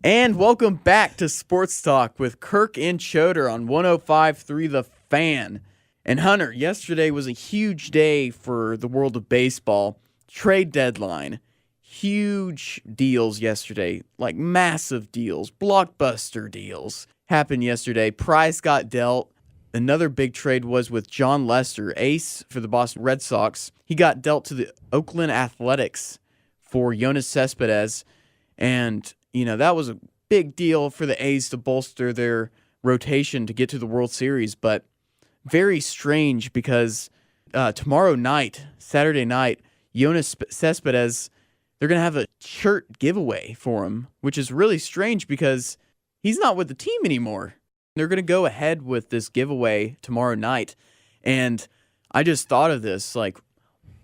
And welcome back to Sports Talk with Kirk and Choat on 105.3 The Fan. And Hunter, yesterday was a huge day for the world of baseball. Trade deadline. Huge deals yesterday, like massive deals, blockbuster deals happened yesterday. Price got dealt. Another big trade was with John Lester, ace for the Boston Red Sox. He got dealt to the Oakland Athletics for Yoenis Cespedes. And, that was a big deal for the A's to bolster their rotation to get to the World Series. But very strange because tomorrow night, Saturday night, Yoenis Cespedes, they're going to have a shirt giveaway for him, which is really strange because he's not with the team anymore. They're going to go ahead with this giveaway tomorrow night. And I just thought of this, like,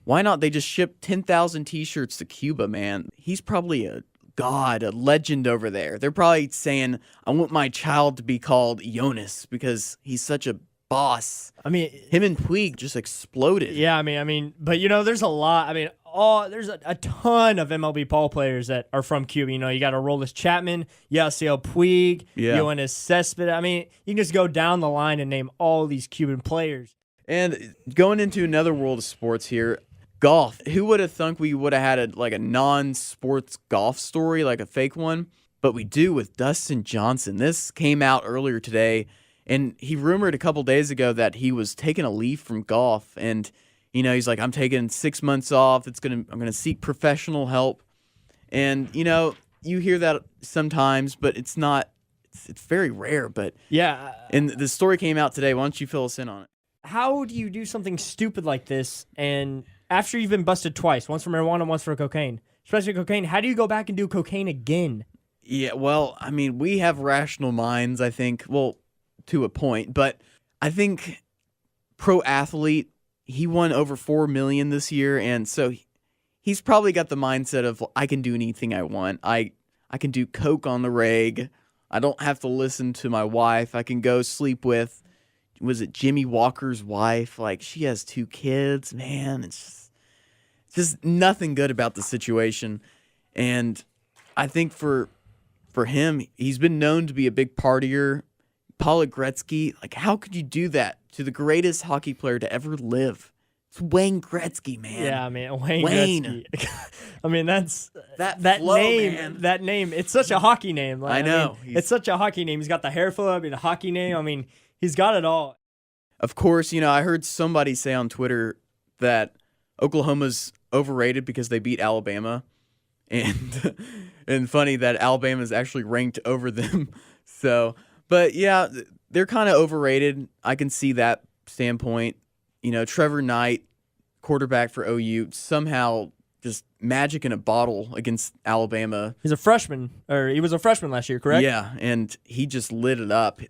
why not they just ship 10,000 t-shirts to Cuba, man? He's probably a god, a legend over there. They're probably saying, I want my child to be called Yoenis because he's such a boss. I mean, him and Puig just exploded. Yeah, but there's a lot. There's a ton of MLB ball players that are from Cuba. You got Aroldis Chapman, Yasiel Puig, Yoenis Cespedes. You can just go down the line and name all these Cuban players. And going into another world of sports here, golf. Who would have thunk we would have had a non-sports golf story, like a fake one? But we do with Dustin Johnson. This came out earlier today, and he rumored a couple days ago that he was taking a leave from golf, and he's like, I'm taking 6 months off. I'm gonna seek professional help. And you hear that sometimes, but it's not. It's very rare. But yeah. And the story came out today. Why don't you fill us in on it? How do you do something stupid like this? And after you've been busted twice, once for marijuana, once for cocaine, especially cocaine, how do you go back and do cocaine again? Yeah, well, we have rational minds, I think. Well, to a point, but I think pro athlete. He won over $4 million this year, and so he's probably got the mindset of, I can do anything I want. I can do coke on the reg. I don't have to listen to my wife. I can go sleep with, was it Jimmy Walker's wife? Like, she has 2 kids. Man, it's just nothing good about the situation. And I think for him, he's been known to be a big partier. Paul Gretzky, like, how could you do that to the greatest hockey player to ever live? It's Wayne Gretzky, man. Yeah, Wayne Gretzky. That's that flow, name. Man. That name. It's such a hockey name. I know. It's such a hockey name. He's got the hair flip. A hockey name. He's got it all. Of course, I heard somebody say on Twitter that Oklahoma's overrated because they beat Alabama, and funny that Alabama's actually ranked over them. So. But, yeah, they're kind of overrated. I can see that standpoint. Trevor Knight, quarterback for OU, somehow just magic in a bottle against Alabama. He's a freshman, or he was a freshman last year, correct? Yeah, and he just lit it up.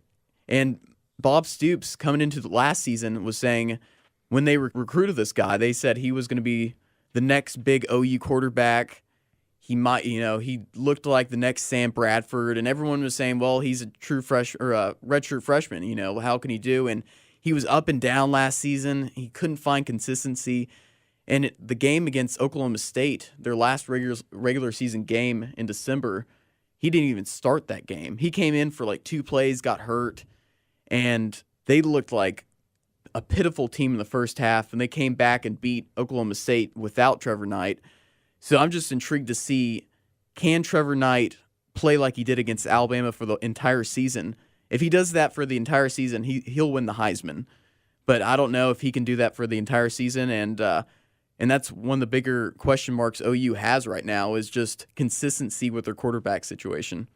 And Bob Stoops, coming into the last season, was saying when they recruited this guy, they said he was going to be the next big OU quarterback. He might, he looked like the next Sam Bradford, and everyone was saying, well, he's a true redshirt freshman. How can he do? And he was up and down last season. He couldn't find consistency. And the game against Oklahoma State, their last regular season game in December, he didn't even start that game. He came in for 2 plays, got hurt, and they looked like a pitiful team in the first half, and they came back and beat Oklahoma State without Trevor Knight. So I'm just intrigued to see, can Trevor Knight play like he did against Alabama for the entire season? If he does that for the entire season, he'll win the Heisman. But I don't know if he can do that for the entire season, and that's one of the bigger question marks OU has right now is just consistency with their quarterback situation.